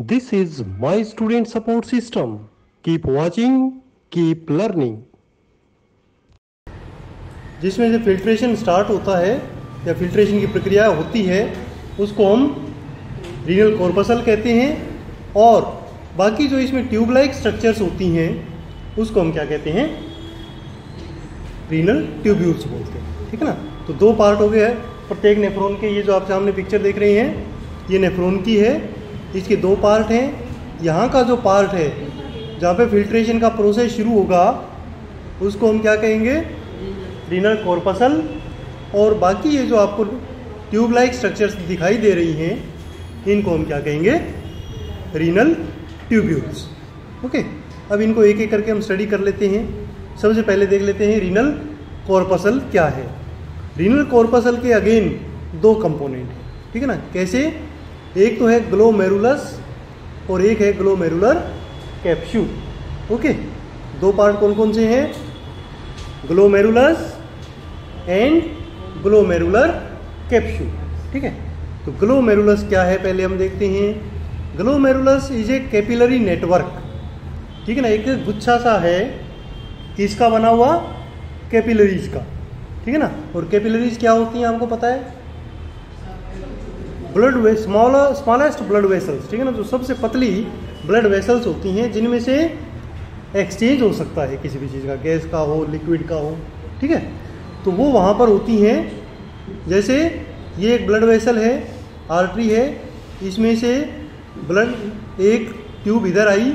This is my student support system. Keep watching, keep learning. जिसमें से filtration start होता है या फिल्ट्रेशन की प्रक्रिया होती है उसको हम रीनल कॉर्पसल कहते हैं, और बाकी जो इसमें ट्यूब लाइक स्ट्रक्चर्स होती हैं उसको हम क्या कहते हैं, रीनल ट्यूब्यूल्स बोलते हैं। ठीक है ना। तो दो पार्ट हो गए हैं प्रत्येक नेफ्रॉन के। ये जो आप सामने पिक्चर देख रहे हैं ये नेफ्रॉन की है, इसके दो पार्ट हैं। यहाँ का जो पार्ट है जहाँ पे फिल्ट्रेशन का प्रोसेस शुरू होगा उसको हम क्या कहेंगे, रीनल कॉर्पसल। और बाकी ये जो आपको ट्यूब लाइक स्ट्रक्चर्स दिखाई दे रही हैं इनको हम क्या कहेंगे, रीनल ट्यूब्यूल्स। ओके, अब इनको एक एक करके हम स्टडी कर लेते हैं। सबसे पहले देख लेते हैं रीनल कॉर्पसल क्या है। रीनल कॉर्पसल के अगेन दो कंपोनेंट हैं। ठीक है ना। कैसे, एक तो है ग्लोमेरुलस और एक है ग्लोमेरुलर कैप्सूल। ओके, दो पार्ट कौन कौन से हैं, ग्लोमेरुलस एंड ग्लोमेरुलर कैप्सूल। ठीक है। तो ग्लोमेरुलस क्या है पहले हम देखते हैं। Glomerulus is a capillary network. ठीक है ना, एक गुच्छा सा है किसका बना हुआ, कैपिलरीज का। ठीक है ना। और कैपिलरीज क्या होती हैं आपको पता है, ब्लड स्मॉलेस्ट ब्लड वेसल्स। ठीक है ना, जो सबसे पतली ब्लड वेसल्स होती हैं जिनमें से एक्सचेंज हो सकता है किसी भी चीज़ का, गैस का हो, लिक्विड का हो। ठीक है, तो वो वहाँ पर होती हैं। जैसे ये एक ब्लड वेसल है, आर्टरी है, इसमें से ब्लड एक ट्यूब इधर आई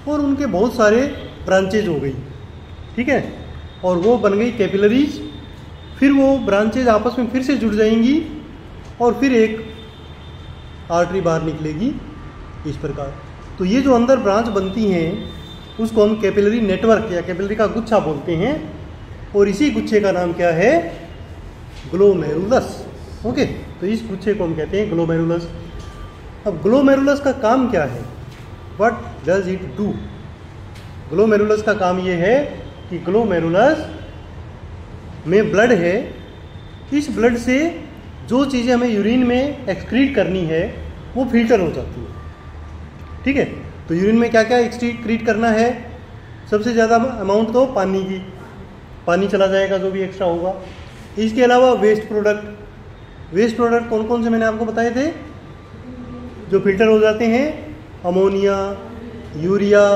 और उनके बहुत सारे ब्रांचेज हो गई। ठीक है, और वो बन गई कैपिलरीज। फिर वो ब्रांचेज आपस में फिर से जुड़ जाएंगी और फिर एक आर्टरी बाहर निकलेगी इस प्रकार। तो ये जो अंदर ब्रांच बनती हैं उसको हम कैपिलरी नेटवर्क या कैपिलरी का गुच्छा बोलते हैं, और इसी गुच्छे का नाम क्या है, ग्लोमेरुलस। ओके, तो इस गुच्छे को हम कहते हैं ग्लोमेरुलस। अब ग्लोमेरुलस का काम क्या है, what does it do. Glomerulus का काम ये है कि ग्लोमेरुलस में ब्लड है, इस ब्लड से जो चीज़ें हमें यूरिन में एक्सक्रीट करनी है वो फिल्टर हो जाती है। ठीक है, तो यूरिन में क्या क्या एक्सक्रीट करना है, सबसे ज़्यादा अमाउंट तो पानी की, पानी चला जाएगा जो भी एक्स्ट्रा होगा। इसके अलावा वेस्ट प्रोडक्ट कौन कौन से मैंने आपको बताए थे जो फिल्टर हो जाते हैं, ammonia, urea,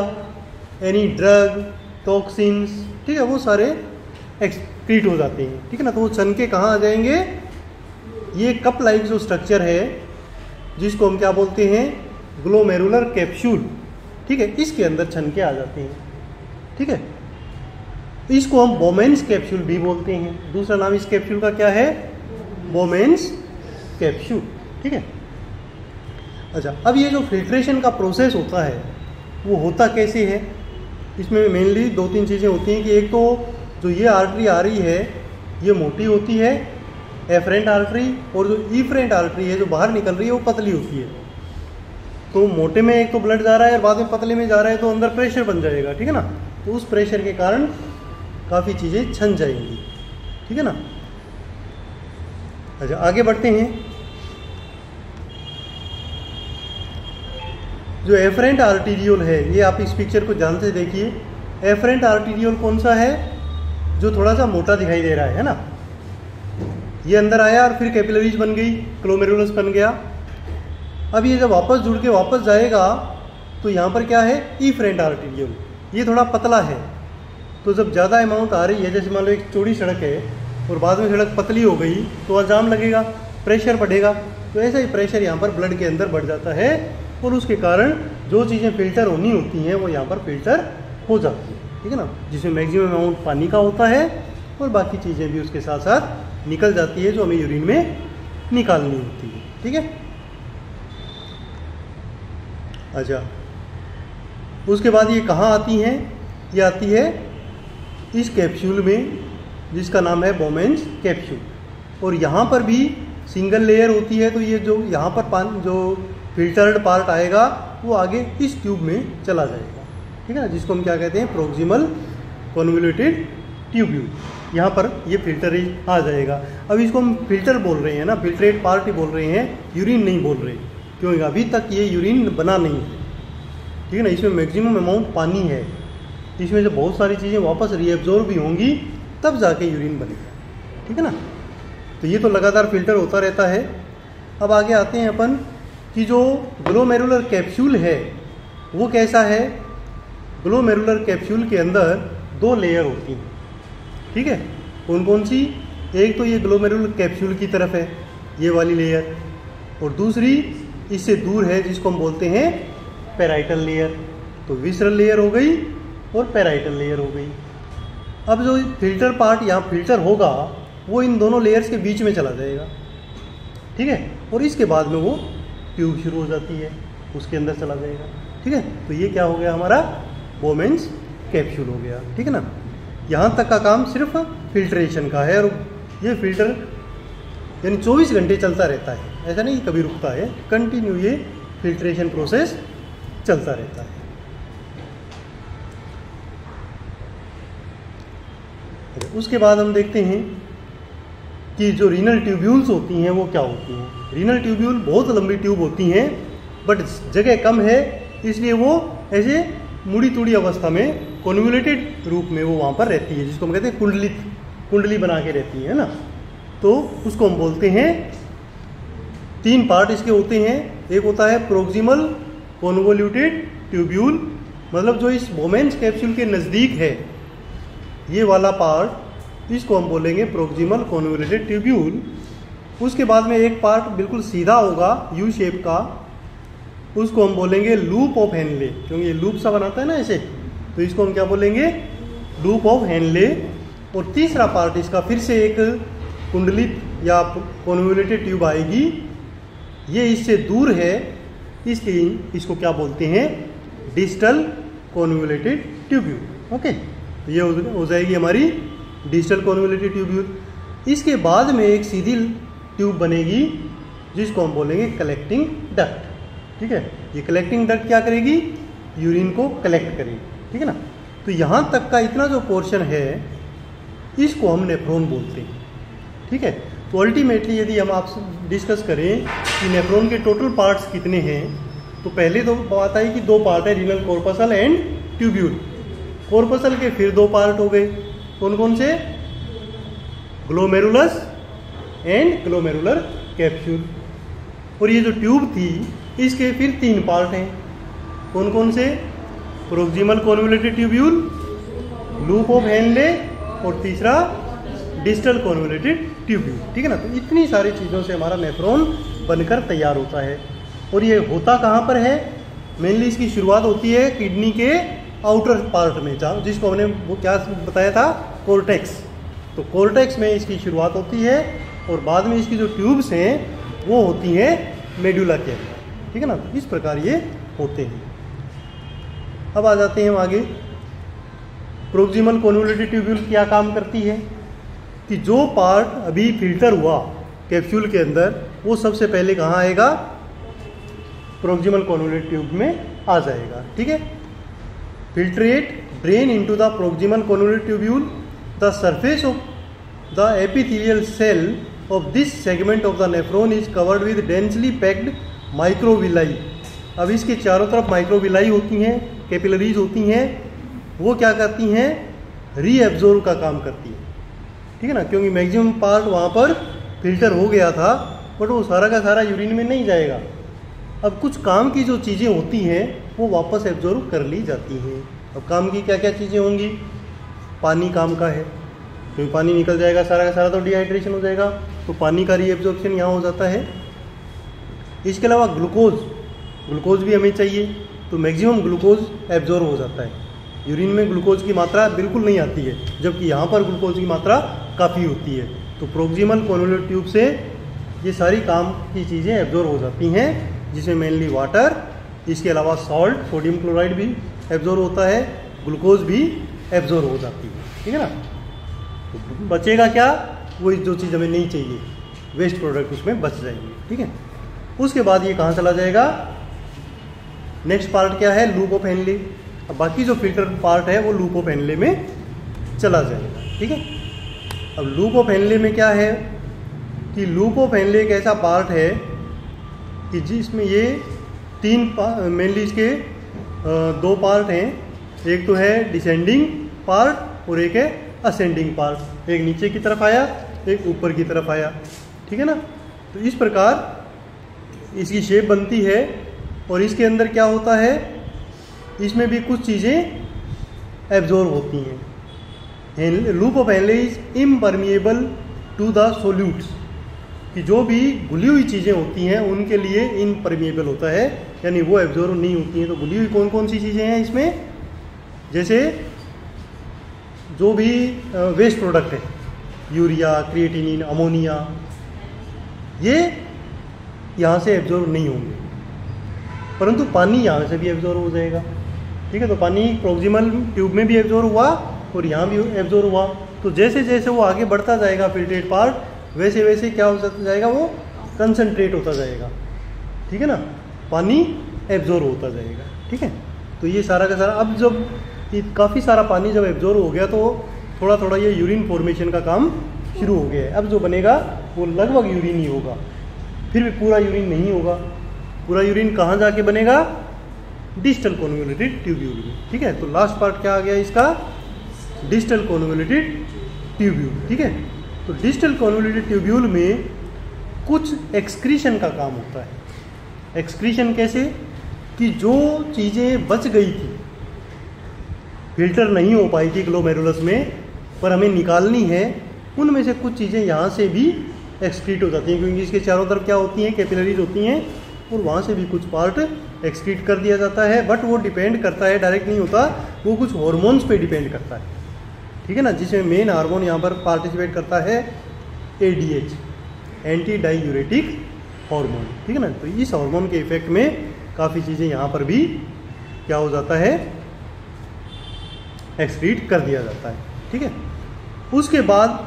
any drug, toxins. ठीक है, वो सारे एक्सक्रीट हो जाते हैं। ठीक है ना। तो वो छन के कहाँ आ जाएंगे, ये कप लाइक जो स्ट्रक्चर है जिसको हम क्या बोलते हैं, ग्लोमेरुलर कैप्सूल। ठीक है, इसके अंदर छन के आ जाते हैं। ठीक है, इसको हम बोमेन्स कैप्सूल भी बोलते हैं। दूसरा नाम इस कैप्सूल का क्या है, बोमेन्स कैप्सूल। ठीक है। अच्छा, अब ये जो फिल्ट्रेशन का प्रोसेस होता है वो होता कैसे है, इसमें मेनली दो तीन चीज़ें होती हैं कि एक तो जो ये आर्टरी आ रही है ये मोटी होती है, एफरेंट आर्टरी, और जो ईफरेंट आर्टरी है जो बाहर निकल रही है वो पतली होती है। तो मोटे में एक तो ब्लड जा रहा है और बाद में पतले में जा रहा है तो अंदर प्रेशर बन जाएगा। ठीक है ना। तो उस प्रेशर के कारण काफ़ी चीज़ें छन जाएंगी। ठीक है ना। अच्छा, आगे बढ़ते हैं। जो एफरेंट आर्टीरियोल है, ये आप इस पिक्चर को ध्यान से देखिए। एफरेंट आर्टीरियोल कौन सा है, जो थोड़ा सा मोटा दिखाई दे रहा है ना। ये अंदर आया और फिर कैपिलरीज बन गई, ग्लोमेरुलस बन गया। अब ये जब वापस जुड़ के वापस जाएगा तो यहाँ पर क्या है, ईफरेंट आर्टीरियोल, ये थोड़ा पतला है। तो जब ज़्यादा अमाउंट आ रही है, जैसे मान लो एक चौड़ी सड़क है और बाद में सड़क पतली हो गई तो जाम लगेगा, प्रेशर बढ़ेगा। तो ऐसा ही प्रेशर यहाँ पर ब्लड के अंदर बढ़ जाता है और उसके कारण जो चीज़ें फिल्टर होनी होती हैं वो यहाँ पर फिल्टर हो जाती है। ठीक है ना, जिसमें मैक्सिमम अमाउंट पानी का होता है और बाकी चीज़ें भी उसके साथ साथ निकल जाती है जो हमें यूरिन में निकालनी होती है। ठीक है। अच्छा, उसके बाद ये कहाँ आती हैं, ये आती है इस कैप्सूल में जिसका नाम है बोमेन्स कैप्सूल, और यहाँ पर भी सिंगल लेयर होती है। तो ये जो यहाँ पर जो फिल्टर्ड पार्ट आएगा वो आगे इस ट्यूब में चला जाएगा। ठीक है ना, जिसको हम क्या कहते हैं, प्रोक्सिमल कॉन्वोल्यूटेड ट्यूब्यूल। यहाँ पर ये फिल्टर ही आ जाएगा। अब इसको हम फिल्टर बोल रहे हैं ना, फिल्ट्रेट पार्ट ही बोल रहे हैं, यूरिन नहीं बोल रहे। क्योंकि अभी तक ये यूरिन बना नहीं है, ठीक है ना। इसमें मैक्सिमम अमाउंट पानी है, इसमें जब बहुत सारी चीज़ें वापस रीएब्जॉर्ब भी होंगी तब जाके यूरिन बनेगा, ठीक है ना। तो ये तो लगातार फिल्टर होता रहता है। अब आगे आते हैं अपन कि जो ग्लोमेरुलर कैप्सूल है वो कैसा है। ग्लोमेरुलर कैप्सूल के अंदर 2 लेयर होती हैं, ठीक है। कौन कौन सी? एक तो ये ग्लोमेरुलर कैप्सूल की तरफ है ये वाली लेयर, और दूसरी इससे दूर है जिसको हम बोलते हैं पैराइटल लेयर। तो विसरल लेयर हो गई और पैराइटल लेयर हो गई। अब जो फिल्टर पार्ट यहाँ फिल्टर होगा वो इन दोनों लेयर्स के बीच में चला जाएगा, ठीक है। और इसके बाद में वो ट्यूब शुरू हो जाती है, उसके अंदर चला जाएगा, ठीक है। तो ये क्या हो गया हमारा बोमेन्स कैप्सूल हो गया, ठीक है ना। यहाँ तक का काम सिर्फ फिल्ट्रेशन का है, और ये फिल्टर यानी 24 घंटे चलता रहता है, ऐसा नहीं कभी रुकता है, कंटिन्यू ये फिल्ट्रेशन प्रोसेस चलता रहता है। उसके बाद हम देखते हैं कि जो रीनल ट्यूब्यूल्स होती हैं वो क्या होती हैं। रीनल ट्यूब्यूल बहुत लंबी ट्यूब होती हैं, बट जगह कम है, इसलिए वो ऐसे मुड़ी तुड़ी अवस्था में कॉन्वोल्यूटेड रूप में वो वहाँ पर रहती है, जिसको हम कहते हैं कुंडली बना के रहती है ना। तो उसको हम बोलते हैं, 3 पार्ट इसके होते हैं। एक होता है प्रोक्सिमल कॉन्वोल्यूटेड ट्यूब्यूल, मतलब जो इस बोमेन्स कैप्सूल के नज़दीक है ये वाला पार्ट, इसको हम बोलेंगे प्रोक्सिमल कॉन्वोल्यूटेड ट्यूब्यूल। उसके बाद में एक पार्ट बिल्कुल सीधा होगा यू शेप का, उसको हम बोलेंगे लूप ऑफ हेनले, क्योंकि ये लूप सा बनाता है ना ऐसे, तो इसको हम क्या बोलेंगे लूप ऑफ हेनले। और तीसरा पार्ट इसका फिर से एक कुंडलित या कॉन्वोल्यूटेड ट्यूब आएगी, ये इससे दूर है, इसलिए इसको क्या बोलते हैं डिस्टल कॉन्वोल्यूटेड ट्यूब्यूल। ओके, तो ये हो जाएगी हमारी डिस्टल कॉन्वोल्यूटेड ट्यूब्यूल। इसके बाद में एक सीधी ट्यूब बनेगी जिसको हम बोलेंगे कलेक्टिंग डक्ट, ठीक है। ये कलेक्टिंग डक्ट क्या करेगी, यूरिन को कलेक्ट करेगी, ठीक है ना। तो यहाँ तक का इतना जो पोर्शन है इसको हम नेफ्रॉन बोलते हैं, ठीक है। तो अल्टीमेटली यदि हम आपसे डिस्कस करें कि नेफ्रॉन के टोटल पार्ट्स कितने हैं, तो पहले तो बात आई कि 2 पार्ट है, renal corpuscle and tubule. Corpuscle के फिर 2 पार्ट हो गए, कौन कौन से, ग्लोमेरुलस एंड ग्लोमेरुलर कैप्सूल। और ये जो ट्यूब थी इसके फिर 3 पार्ट हैं, कौन कौन से, proximal convoluted tubule, loop of Henley, और तीसरा डिस्टल कॉन्वोल्यूटेड ट्यूब्यूल, ठीक है ना। तो इतनी सारी चीज़ों से हमारा नेफ्रॉन बनकर तैयार होता है। और ये होता कहाँ पर है, मेनली इसकी शुरुआत होती है किडनी के आउटर पार्ट में, जहाँ जिसको हमने वो क्या बताया था, कोर्टेक्स। तो कोर्टेक्स में इसकी शुरुआत होती है, और बाद में इसकी जो ट्यूब्स हैं वो होती हैं मेडुला के अंदर, ठीक है ना। तो इस प्रकार ये होते हैं। अब आ जाते हैं हम आगे, प्रोक्सिमल कॉन्वोल्यूटेड ट्यूब्यूल क्या काम करती है कि जो पार्ट अभी फिल्टर हुआ कैप्सूल के अंदर वो सबसे पहले कहाँ आएगा, प्रोक्सिमल कॉन्वोल्यूटेड ट्यूब में आ जाएगा, ठीक है। Filtrate drain into the proximal convoluted tubule, the surface of the epithelial cell of this segment of the nephron is covered with densely packed microvilli. अब इसके चारों तरफ माइक्रोविलाई होती हैं, कैपिलरीज होती हैं, वो क्या करती हैं, रीएब्जॉर्ब का काम करती है, ठीक है ना। क्योंकि मैक्सिमम पार्ट वहाँ पर फिल्टर हो गया था, बट वो सारा का सारा यूरिन में नहीं जाएगा। अब कुछ काम की जो चीज़ें होती हैं वो वापस एब्जॉर्ब कर ली जाती हैं। अब काम की क्या क्या चीज़ें होंगी, पानी काम का है, क्योंकि पानी निकल जाएगा सारा का सारा तो डिहाइड्रेशन हो जाएगा, तो पानी का रीएब्जॉर्प्शन यहाँ हो जाता है। इसके अलावा ग्लूकोज भी हमें चाहिए, तो मैक्सिमम ग्लूकोज एब्जॉर्ब हो जाता है। यूरिन में ग्लूकोज की मात्रा बिल्कुल नहीं आती है, जबकि यहाँ पर ग्लूकोज की मात्रा काफ़ी होती है। तो प्रोक्सिमल कॉन्वोल्यूटेड ट्यूब से ये सारी काम की चीज़ें एब्जॉर्ब हो जाती हैं, जिसमें मेनली वाटर, इसके अलावा सॉल्ट, सोडियम क्लोराइड भी एब्जॉर्ब होता है, ग्लूकोज भी एब्जॉर्ब हो जाती है, ठीक है ना। तो बचेगा क्या, वो जो चीज़ हमें नहीं चाहिए, वेस्ट प्रोडक्ट उसमें बच जाएंगे, ठीक है। उसके बाद ये कहाँ चला जाएगा, नेक्स्ट पार्ट क्या है, लूप ऑफ हेनले। अब बाकी जो फिल्टर पार्ट है वो लूप ऑफ हेनले में चला जाएगा, ठीक है। अब लूप ऑफ हेनले में क्या है कि लूप ऑफ हेनले एक ऐसा पार्ट है कि जिसमें ये तीन मेनली इसके दो पार्ट हैं, एक तो है डिसेंडिंग पार्ट और एक है असेंडिंग पार्ट, एक नीचे की तरफ आया एक ऊपर की तरफ आया, ठीक है ना। तो इस प्रकार इसकी शेप बनती है और इसके अंदर क्या होता है, इसमें भी कुछ चीज़ें एब्जॉर्ब होती हैं। Loop of Henle is impermeable to the solutes, कि जो भी घुली हुई चीज़ें होती हैं उनके लिए इनपरमिएबल होता है, यानी वो एब्जॉर्ब नहीं होती हैं। तो घुली हुई कौन कौन सी चीज़ें हैं इसमें, जैसे जो भी वेस्ट प्रोडक्ट है, यूरिया, क्रिएटिनिन, अमोनिया, ये यहाँ से एब्जॉर्ब नहीं होंगे, परंतु पानी यहाँ से भी एब्जॉर्ब हो जाएगा, ठीक है। तो पानी प्रोक्सिमल ट्यूब में भी एब्जॉर्ब हुआ और यहाँ भी एब्जॉर्ब हुआ। तो जैसे जैसे वो आगे बढ़ता जाएगा फिल्ट्रेट पार्ट, वैसे वैसे क्या हो जाएगा, वो कंसनट्रेट होता जाएगा, ठीक है ना, पानी एब्जॉर्ब होता जाएगा, ठीक है। तो ये सारा का सारा, अब जब काफ़ी सारा पानी जब एब्जॉर्ब हो गया तो थोड़ा थोड़ा ये यूरिन फॉर्मेशन का काम शुरू हो गया है। अब जो बनेगा वो लगभग यूरिन ही होगा, फिर भी पूरा यूरिन नहीं होगा। पूरा यूरिन कहाँ जाके बनेगा, डिस्टल कॉन्वोल्यूटेड ट्यूब्यूल में, ठीक है। तो लास्ट पार्ट क्या आ गया इसका, डिस्टल कॉन्वोल्यूटेड ट्यूब्यूल, ठीक है। तो डिस्टल कॉन्वोल्यूटेड ट्यूब्यूल में कुछ एक्सक्रीशन का काम होता है। एक्सक्रीशन कैसे, कि जो चीज़ें बच गई थी, फिल्टर नहीं हो पाई थी ग्लोमेरुलस में, पर हमें निकालनी है, उनमें से कुछ चीज़ें यहाँ से भी एक्सक्रीट हो जाती हैं, क्योंकि इसके चारों तरफ क्या होती हैं, कैपिलरीज होती हैं, और वहाँ से भी कुछ पार्ट एक्सक्रीट कर दिया जाता है। बट वो डिपेंड करता है, डायरेक्ट नहीं होता, वो कुछ हॉर्मोन्स पे डिपेंड करता है, ठीक है ना, जिसमें मेन हार्मोन यहाँ पर पार्टिसिपेट करता है ADH, एंटी डाईयूरेटिक हार्मोन, ठीक है ना। तो इस हार्मोन के इफेक्ट में काफ़ी चीज़ें यहाँ पर भी क्या हो जाता है, एक्सक्रीट कर दिया जाता है, ठीक है। उसके बाद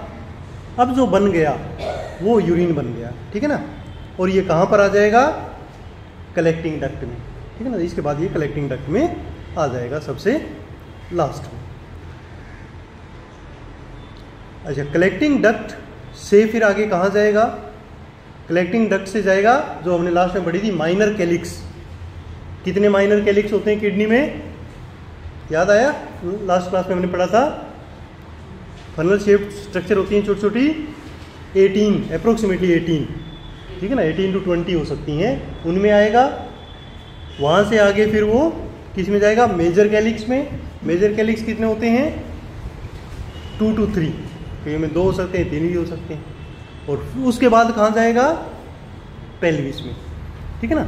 अब जो बन गया वो यूरिन बन गया, ठीक है ना, और ये कहाँ पर आ जाएगा, कलेक्टिंग डक्ट में, ठीक है ना। इसके बाद ये कलेक्टिंग डक्ट में आ जाएगा सबसे लास्ट में। अच्छा, कलेक्टिंग डक्ट से फिर आगे कहाँ जाएगा, कलेक्टिंग डक्ट से जाएगा जो हमने लास्ट में पढ़ी थी, माइनर कैलिक्स। कितने माइनर कैलिक्स होते हैं किडनी में, याद आया, लास्ट क्लास में हमने पढ़ा था, फनल शेप स्ट्रक्चर होती हैं छोटी छोटी, 18 अप्रोक्सीमेटली 18, ठीक है ना, 18 to 20 हो सकती हैं, उनमें आएगा। वहाँ से आगे फिर वो किस में जाएगा, मेजर कैलिक्स में। मेजर कैलिक्स कितने होते हैं, 2 to 3, कहीं में 2 हो सकते हैं, 3 भी हो सकते हैं। और उसके बाद कहाँ जाएगा, पेल्विस में, ठीक है ना।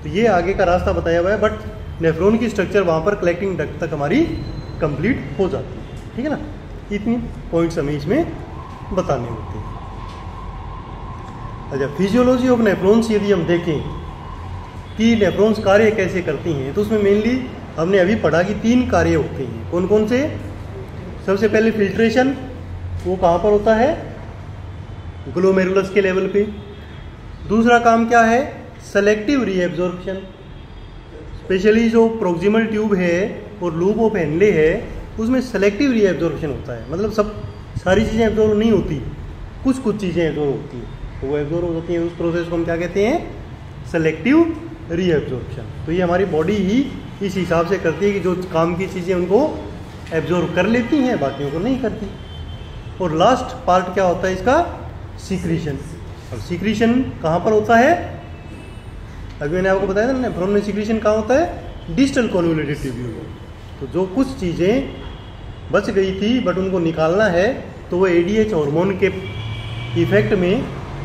तो ये आगे का रास्ता बताया हुआ है, बट नेफ्रॉन की स्ट्रक्चर वहाँ पर कलेक्टिंग डक्ट तक हमारी कंप्लीट हो जाती है, ठीक है ना। इतनी पॉइंट्स हमें इसमें बताने होते हैं। अच्छा, फिजियोलॉजी ऑफ नेफ्रॉन्स यदि हम देखें कि नेफ्रॉन्स कार्य कैसे करती हैं, तो उसमें मेनली हमने अभी पढ़ा कि 3 कार्य होते हैं। कौन कौन से, सबसे पहले फिल्ट्रेशन, वो कहाँ पर होता है, ग्लोमेरुलस के लेवल पे। दूसरा काम क्या है, सेलेक्टिव रीएब्जॉर्प्शन, स्पेशली जो प्रोक्सिमल ट्यूब है और लूप ऑफ हेनले है, उसमें सेलेक्टिव रीएब्जॉर्प्शन होता है, मतलब सब सारी चीज़ें एब्जॉर्ब नहीं होती, कुछ कुछ चीज़ें एब्जॉर्ब होती हैं, तो वो एब्जॉर्ब हो जाती हैं। उस प्रोसेस को हम क्या कहते हैं, सेलेक्टिव रीएब्जॉर्प्शन। तो ये हमारी बॉडी ही इस हिसाब से करती है कि जो काम की चीज़ें उनको एब्जॉर्ब कर लेती हैं, बाकियों को नहीं करती। और लास्ट पार्ट क्या होता है इसका, सीक्रीशन। अब सीक्रीशन कहाँ पर होता है, अभी मैंने आपको बताया था ना, नेफ्रॉन में सीक्रीशन कहाँ होता है, डिस्टल कॉन्वोल्यूटेड ट्यूब्यूल। तो जो कुछ चीज़ें बच गई थी बट उनको निकालना है, तो वो ADH हार्मोन के इफेक्ट में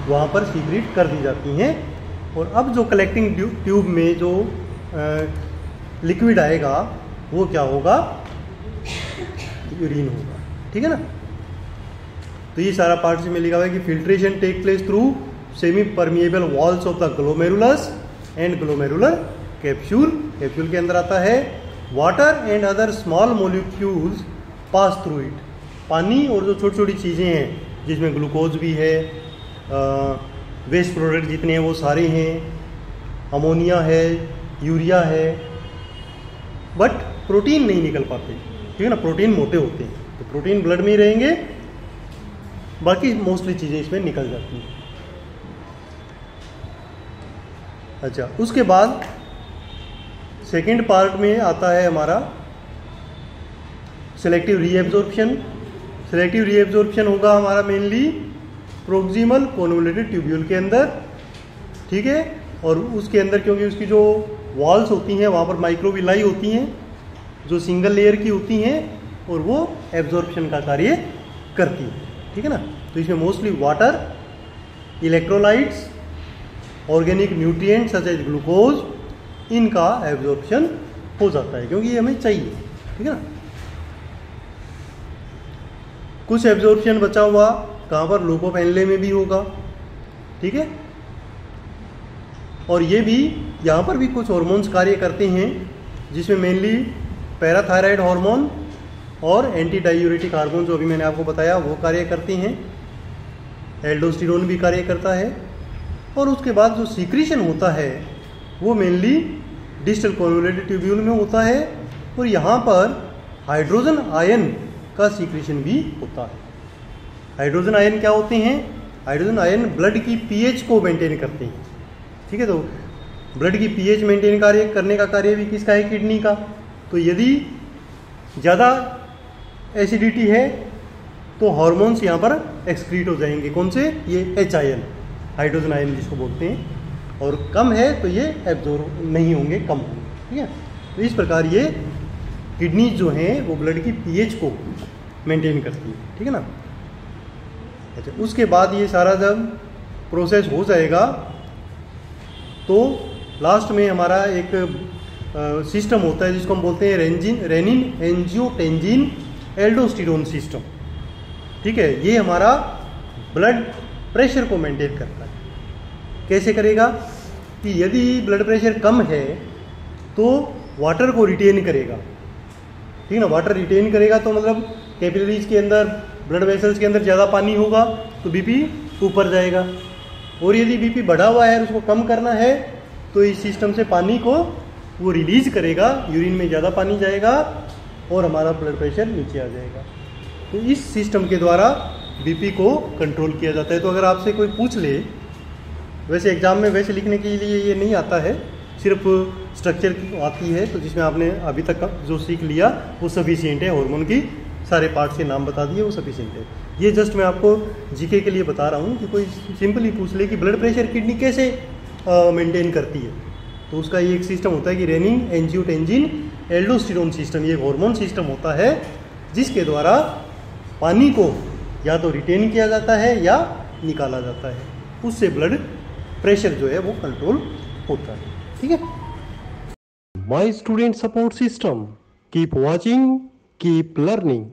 वहाँ पर सीक्रेट कर दी जाती हैं। और अब जो कलेक्टिंग ट्यूब में जो लिक्विड आएगा वो क्या होगा, यूरिन होगा, ठीक है ना। तो ये सारा पार्ट में लिखा हुआ है कि filtration take place through semi permeable walls of the glomerulus and glomerular capsule. Capsule के अंदर आता है water and other small molecules pass through it. पानी और जो छोटी छोटी चीज़ें हैं जिसमें ग्लूकोज भी है, वेस्ट प्रोडक्ट जितने हैं वो सारे हैं, अमोनिया है, यूरिया है, बट प्रोटीन नहीं निकल पाते, ठीक है ना। प्रोटीन मोटे होते हैं, तो प्रोटीन ब्लड में ही रहेंगे, बाकी मोस्टली चीज़ें इसमें निकल जाती हैं। अच्छा, उसके बाद सेकेंड पार्ट में आता है हमारा सेलेक्टिव रीएब्जॉर्प्शन। सेलेक्टिव रीएब्जॉर्प्शन होगा हमारा मेनली प्रोक्सिमल कॉन्वोल्यूटेड ट्यूब्यूल के अंदर, ठीक है। और उसके अंदर क्योंकि उसकी जो वॉल्स होती हैं वहाँ पर माइक्रोविलाई होती हैं जो सिंगल लेयर की होती हैं और वो एब्जॉर्प्शन का कार्य करती है, ठीक है ना। तो इसमें mostly water, electrolytes, organic nutrients such as glucose, इनका एब्जॉर्प्शन हो जाता है क्योंकि ये हमें चाहिए, ठीक है ना। कुछ एब्जॉर्प्शन बचा हुआ कहाँ पर लूकोपेनले में भी होगा, ठीक है। और ये भी यहाँ पर भी कुछ हार्मोन्स कार्य करते हैं जिसमें मेनली पैराथायराइड हार्मोन और एंटी डायूरेटिक हार्मोन जो अभी मैंने आपको बताया वो कार्य करते हैं। एल्डोस्टेरोन भी कार्य करता है। और उसके बाद जो सीक्रेशन होता है वो मेनली डिस्टल कॉन्वोल्यूटेड ट्यूब्यूल में होता है और यहाँ पर हाइड्रोजन आयन का सीक्रेशन भी होता है। हाइड्रोजन आयन क्या होते हैं? हाइड्रोजन आयन ब्लड की पीएच को मेंटेन करते हैं, ठीक है। तो ब्लड की पीएच मेंटेन करने का कार्य भी किसका है? किडनी का। तो यदि ज़्यादा एसिडिटी है तो हार्मोन्स यहाँ पर एक्सक्रीट हो जाएंगे। कौन से? ये एच आयन, हाइड्रोजन आयन जिसको बोलते हैं। और कम है तो ये एब्जॉर्ब नहीं होंगे, कम होंगे, ठीक है। तो इस प्रकार ये किडनी जो हैं वो ब्लड की पीएच को मेंटेन करती है, ठीक है ना। अच्छा, उसके बाद ये सारा जब प्रोसेस हो जाएगा तो लास्ट में हमारा एक सिस्टम होता है जिसको हम बोलते हैं रेनिन एंजियोटेंजिन एल्डोस्टेरोन सिस्टम, ठीक है। ये हमारा ब्लड प्रेशर को मेंटेन करता है। कैसे करेगा? कि यदि ब्लड प्रेशर कम है तो वाटर को रिटेन करेगा, ठीक है ना। वाटर रिटेन करेगा तो मतलब कैपिलरीज के अंदर, ब्लड वेसल्स के अंदर ज़्यादा पानी होगा तो बीपी ऊपर जाएगा। और यदि बीपी बढ़ा हुआ है और उसको कम करना है तो इस सिस्टम से पानी को वो रिलीज करेगा, यूरिन में ज़्यादा पानी जाएगा और हमारा ब्लड प्रेशर नीचे आ जाएगा। तो इस सिस्टम के द्वारा बीपी को कंट्रोल किया जाता है। तो अगर आपसे कोई पूछ ले, वैसे एग्ज़ाम में वैसे लिखने के लिए ये नहीं आता है, सिर्फ स्ट्रक्चर आती है, तो जिसमें आपने अभी तक जो सीख लिया वो सफिशिएंट है। हार्मोन की सारे पार्ट के नाम बता दिए, वो सफिशिएंट है। ये जस्ट मैं आपको जीके के लिए बता रहा हूँ कि कोई सिंपली पूछ ले कि ब्लड प्रेशर किडनी कैसे मेंटेन करती है, तो उसका ये एक सिस्टम होता है कि रेनिन एंजियोटेंजिन एल्डोस्टेरोन सिस्टम। ये हार्मोन सिस्टम होता है जिसके द्वारा पानी को या तो रिटेन किया जाता है या निकाला जाता है। उससे ब्लड प्रेशर जो है वो कंट्रोल होता है, ठीक है। My student support system. Keep watching, keep learning.